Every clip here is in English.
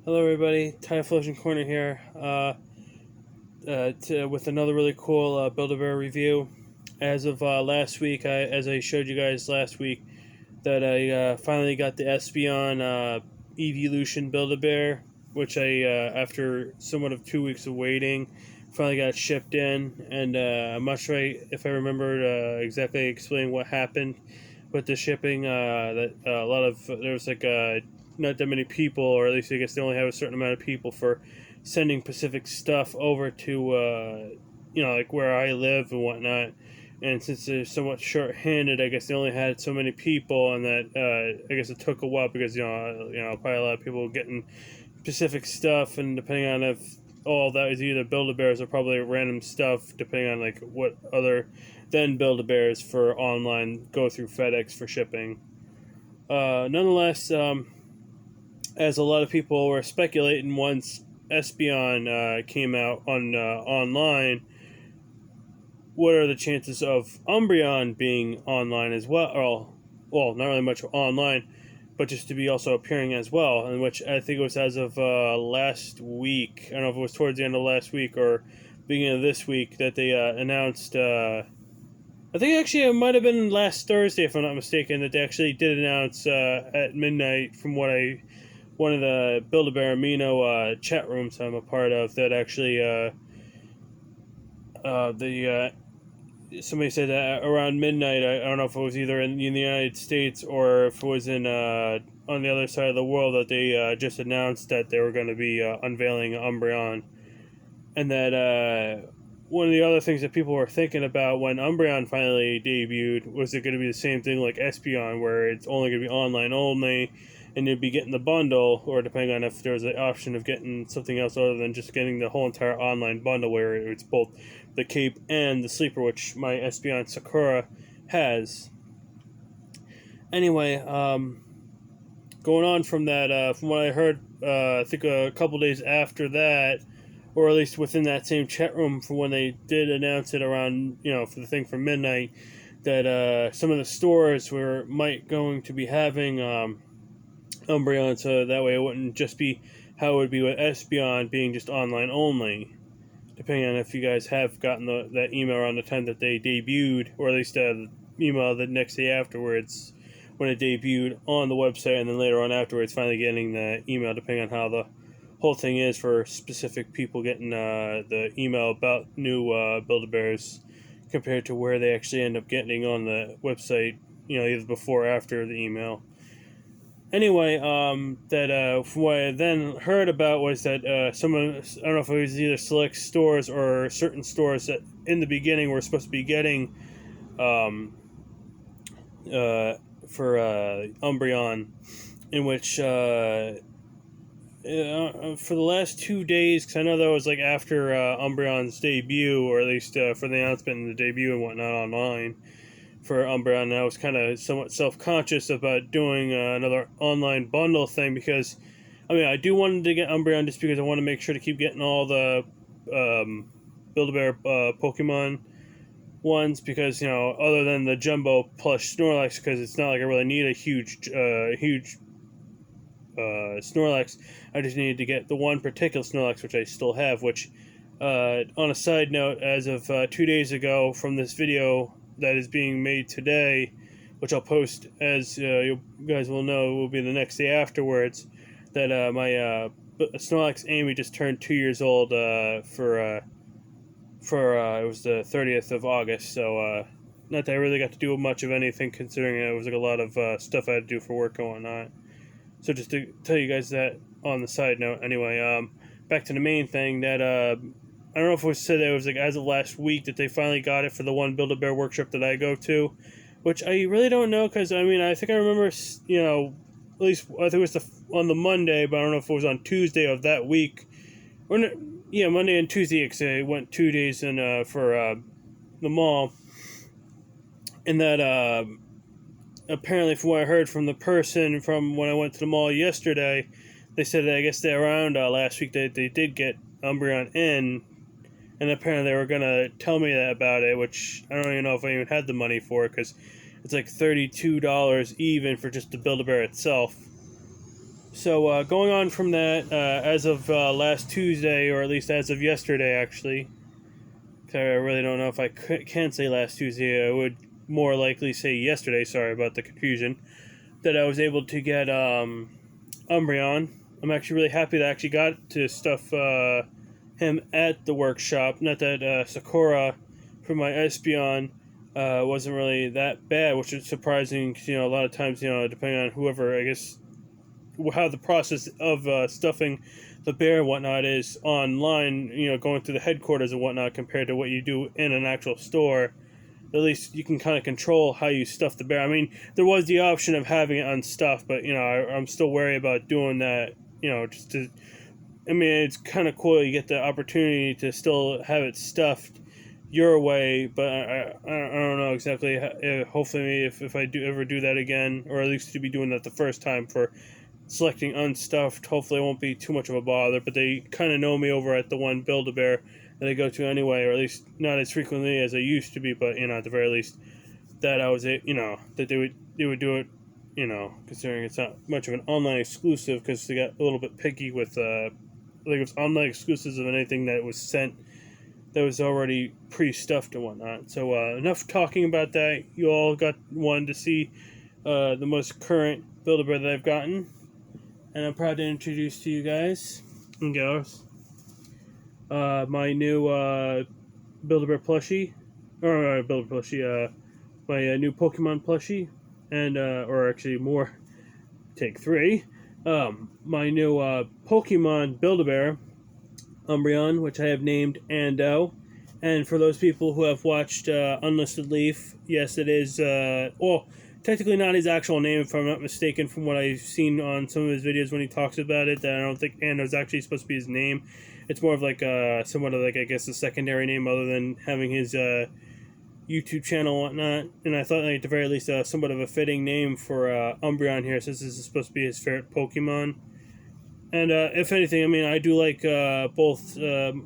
Hello, everybody. Typhlosion Corner here, with another really cool Build-A-Bear review. As of last week, as I showed you guys last week, that I finally got the Espeon Evolution Build-A-Bear, which after somewhat of 2 weeks of waiting, finally got shipped in. And I'm not sure if I remember exactly explain what happened with the shipping. That a lot of there was not that many people, or at least I guess they only have a certain amount of people for sending specific stuff over to like where I live and whatnot. And since they're somewhat short-handed, I guess they only had so many people, and that I guess it took a while because probably a lot of people getting specific stuff, and depending on if all that is either Build-A-Bears or probably random stuff, depending on like what other than Build-A-Bears for online go through FedEx for shipping. Nonetheless, as a lot of people were speculating once Espeon came out on online, what are the chances of Umbereon being online as well? Or, well, not really much online, but just to be also appearing as well. In which I think it was as of last week. I don't know if it was towards the end of last week or beginning of this week that they announced. I think actually it might have been last Thursday, if I'm not mistaken, that they actually did announce at midnight from one of the Build-A-Bear Amino chat rooms I'm a part of, that actually the somebody said that around midnight. I don't know if it was either in the United States or if it was in on the other side of the world, that they just announced that they were going to be unveiling Umbreon, and that one of the other things that people were thinking about when Umbreon finally debuted was it going to be the same thing like Espeon, where it's only going to be online only, and you'd be getting the bundle, or depending on if there's the option of getting something else other than just getting the whole entire online bundle, where it's both the cape and the sleeper, which my Espeon Sakura has. Anyway, going on from that, from what I heard, I think a couple days after that, or at least within that same chat room, for when they did announce it around, for the thing from midnight, that some of the stores might going to be having Umbreon, so that way it wouldn't just be how it would be with Espeon being just online only. Depending on if you guys have gotten that email around the time that they debuted, or at least the email the next day afterwards when it debuted on the website, and then later on afterwards finally getting the email, depending on how the whole thing is for specific people getting the email about new Build-A-Bears compared to where they actually end up getting on the website, either before or after the email. Anyway, that from what I then heard about was that someone, I don't know if it was either select stores or certain stores that in the beginning were supposed to be getting for Umbreon, in which for the last 2 days, because I know that was like after Umbreon's debut, or at least for the announcement and the debut and whatnot online for Umbereon, and I was kind of somewhat self-conscious about doing another online bundle thing, because I do want to get Umbereon just because I want to make sure to keep getting all the Build-A-Bear Pokemon ones, because other than the Jumbo plush Snorlax, because it's not like I really need a huge Snorlax. I just needed to get the one particular Snorlax, which I still have, which on a side note, as of 2 days ago from this video that is being made today, which I'll post, as you guys will know, will be the next day afterwards, that my Snorlax Amy just turned 2 years old for it was the 30th of August, so not that I really got to do much of anything, considering it was like a lot of stuff I had to do for work and whatnot. So just to tell you guys that on the side note. Anyway, back to the main thing, that I don't know if it was said that it was like as of last week that they finally got it for the one Build-A-Bear workshop that I go to, which I really don't know, because I think I remember, at least I think it was on the Monday, but I don't know if it was on Tuesday of that week, or yeah, Monday and Tuesday, because I went 2 days in for the mall, and that apparently, from what I heard from the person from when I went to the mall yesterday, they said that I guess they around last week they did get Umbreon in, and apparently they were going to tell me that about it, which I don't even know if I even had the money for it, because it's like $32 even for just the Build-A-Bear itself. So going on from that, as of last Tuesday, or at least as of yesterday, actually, 'cause I really don't know if I can say last Tuesday. I would more likely say yesterday. Sorry about the confusion. That I was able to get Umbereon. I'm actually really happy that I actually got to stuff him at the workshop. Not that Sakura for my Espeon wasn't really that bad, which is surprising. 'Cause, a lot of times, depending on whoever, I guess, how the process of stuffing the bear and whatnot is online, going through the headquarters and whatnot compared to what you do in an actual store. At least you can kind of control how you stuff the bear. I mean, there was the option of having it unstuffed, but I'm still wary about doing that. Just to, I mean, it's kind of cool you get the opportunity to still have it stuffed your way, but I don't know exactly. Hopefully, if I do ever do that again, or at least to be doing that the first time for selecting unstuffed, hopefully it won't be too much of a bother. But they kind of know me over at the one Build-A-Bear that I go to anyway, or at least not as frequently as I used to be. But at the very least, that I was that they would do it. Considering it's not much of an online exclusive, because they got a little bit picky with like it was online exclusives of anything that was sent that was already pre-stuffed and whatnot. So enough talking about that. You all got one to see the most current Build-A-Bear that I've gotten, and I'm proud to introduce to you guys and girls my new Build-A-Bear plushie, or Build-A-Bear plushie, my new Pokemon plushie, and or actually more, take three, my new Pokemon Build-A-Bear Umbereon, which I have named Ando. And for those people who have watched Unlisted Leaf, yes, it is, well, technically not his actual name, if I'm not mistaken, from what I've seen on some of his videos when he talks about it, that I don't think Ando is actually supposed to be his name. It's more of like somewhat of like, I guess, a secondary name other than having his YouTube channel and whatnot. And I thought, like, at the very least, somewhat of a fitting name for Umbereon here, since this is supposed to be his favorite Pokemon. And if anything, I mean, I do like both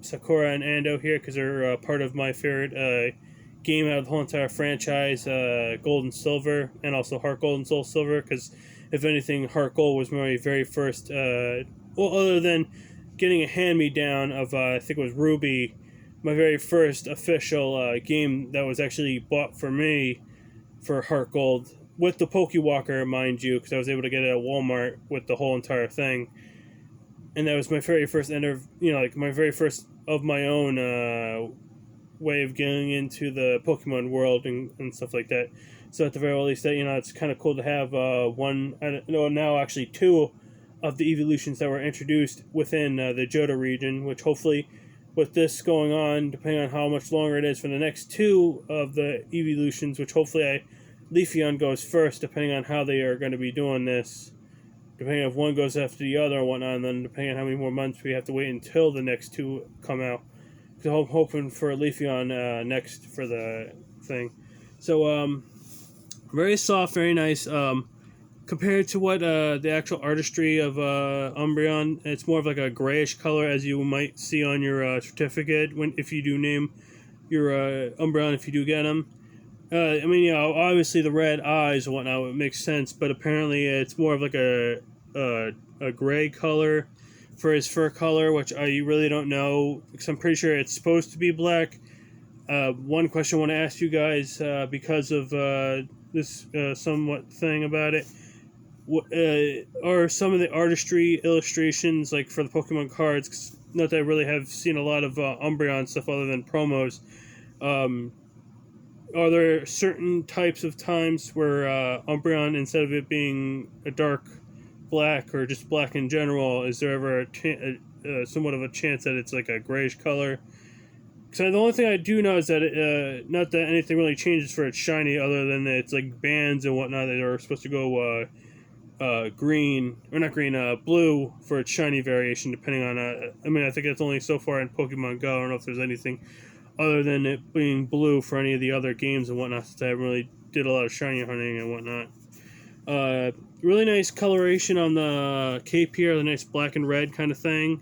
Sakura and Ando here, because they're part of my favorite game out of the whole entire franchise, Gold and Silver, and also Heart Gold and Soul Silver, because if anything, Heart Gold was my very first, well, other than getting a hand-me-down of, I think it was Ruby, my very first official game that was actually bought for me for Heart Gold, with the Pokewalker, mind you, because I was able to get it at Walmart with the whole entire thing. And that was my very first like my very first of my own way of getting into the Pokemon world and stuff like that. So at the very least, that it's kind of cool to have one, now actually two of the evolutions that were introduced within the Johto region, which hopefully, with this going on, depending on how much longer it is for the next two of the evolutions, which hopefully Leafeon goes first, depending on how they are going to be doing this. Depending on if one goes after the other and whatnot, and then depending on how many more months we have to wait until the next two come out. So I'm hoping for Leafeon next for the thing. So, very soft, very nice. Compared to what the actual artistry of Umbereon, it's more of like a grayish color, as you might see on your certificate if you do name your Umbereon, if you do get them. I mean, obviously the red eyes and whatnot, it makes sense, but apparently it's more of like a gray color for his fur color, which I really don't know, because I'm pretty sure it's supposed to be black. One question I want to ask you guys, because of this somewhat thing about it, are some of the artistry illustrations, like for the Pokemon cards, 'cause not that I really have seen a lot of Umbreon stuff other than promos, are there certain types of times where Umbreon, instead of it being a dark black or just black in general, is there ever somewhat of a chance that it's like a grayish color? Because the only thing I do know is that not that anything really changes for its shiny, other than that it's like bands and whatnot that are supposed to go green, or not green, blue for its shiny variation, depending on, I mean, I think it's only so far in Pokemon Go. I don't know if there's anything other than it being blue for any of the other games and whatnot, since I haven't really did a lot of shiny hunting and whatnot. Really nice coloration on the cape here, the nice black and red kind of thing.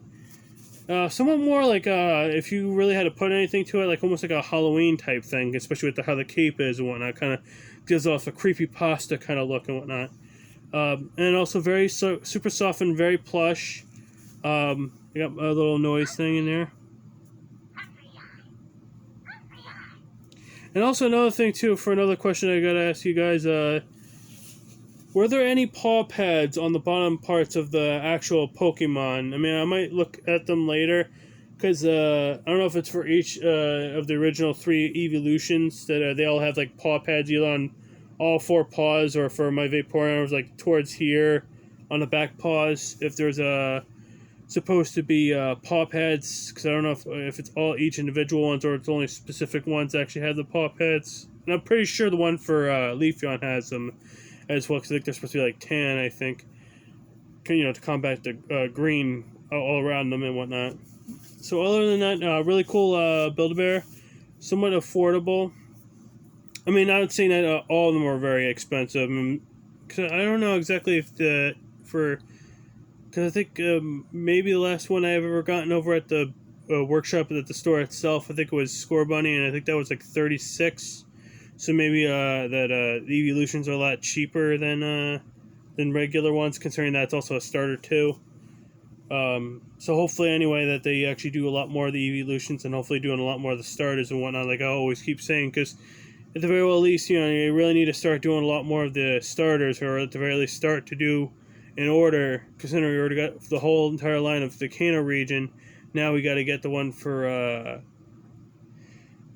Somewhat more like, if you really had to put anything to it, like almost like a Halloween type thing, especially with how the cape is and whatnot. Kind of gives off a creepypasta kind of look and whatnot. And also very super soft and very plush. I got a little noise thing in there. And also another thing too, for another question I gotta ask you guys, were there any paw pads on the bottom parts of the actual Pokemon? I mean, I might look at them later, because I don't know if it's for each of the original 3 evolutions that they all have like paw pads either on all 4 paws, or for my Vaporeon it was like towards here on the back paws. If there's supposed to be paw pads, because I don't know if it's all each individual ones or it's only specific ones that actually have the paw pads. And I'm pretty sure the one for Leafeon has them as well, because I think they're supposed to be like tan, I think, to combat the green all around them and whatnot. So other than that, really cool Build-A-Bear, somewhat affordable. I mean, not saying that all of them are very expensive, because I don't know exactly if because I think maybe the last one I've ever gotten over at the workshop at the store itself, I think it was Score Bunny, and I think that was like 36. So maybe the evolutions are a lot cheaper than regular ones, considering that's also a starter too. So hopefully anyway that they actually do a lot more of the evolutions, and hopefully doing a lot more of the starters and whatnot, like I always keep saying, because at the very well least, you really need to start doing a lot more of the starters, or at the very least start to do in order, considering we already got the whole entire line of the Kano region. Now we got to get the one for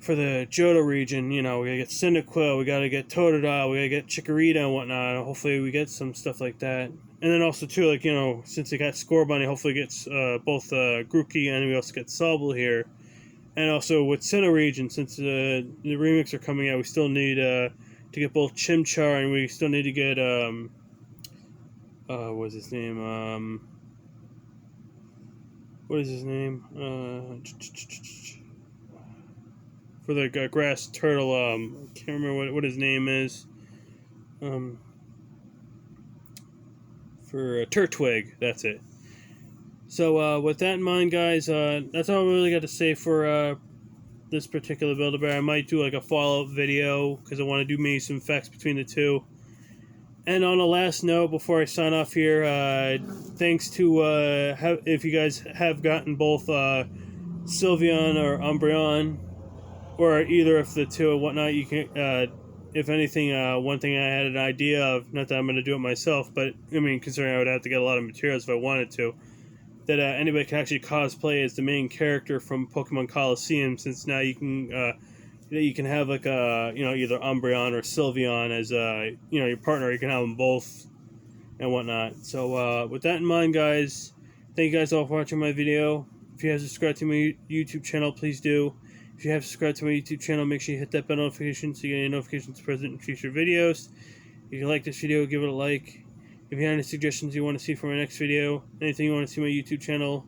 the Johto region. We gotta get Cyndaquil, we gotta get Totodile, we gotta get Chikorita and whatnot. Hopefully we get some stuff like that. And then also too, like, since they got Score Bunny, hopefully gets both Grookey, and we also get Sobble here. And also with Sinnoh region, since the remakes are coming out, we still need to get both Chimchar, and we still need to get what's his name? What is his name? For the grass turtle, I can't remember what his name is. For Turtwig, that's it. So with that in mind, guys, that's all I really got to say for this particular Build-A-Bear. I might do like a follow-up video, because I want to do maybe some facts between the two. And on a last note, before I sign off here, thanks to if you guys have gotten both Sylveon or Umbereon, or either of the two and whatnot, you can, if anything, one thing I had an idea of, not that I'm going to do it myself, but I mean, considering I would have to get a lot of materials if I wanted to, that anybody can actually cosplay as the main character from Pokemon Coliseum, since now you can have like either Umbreon or Sylveon as your partner. You can have them both and whatnot. So with that in mind, guys, thank you guys all for watching my video. If you haven't subscribed to my YouTube channel, please do. If you have subscribed to my YouTube channel, make sure you hit that bell notification so you get any notifications present in future videos. If you like this video, give it a like. If you have any suggestions you want to see for my next video, anything you want to see my YouTube channel,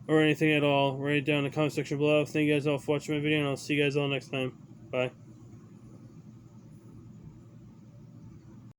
or anything at all, write it down in the comment section below. Thank you guys all for watching my video, and I'll see you guys all next time. Bye.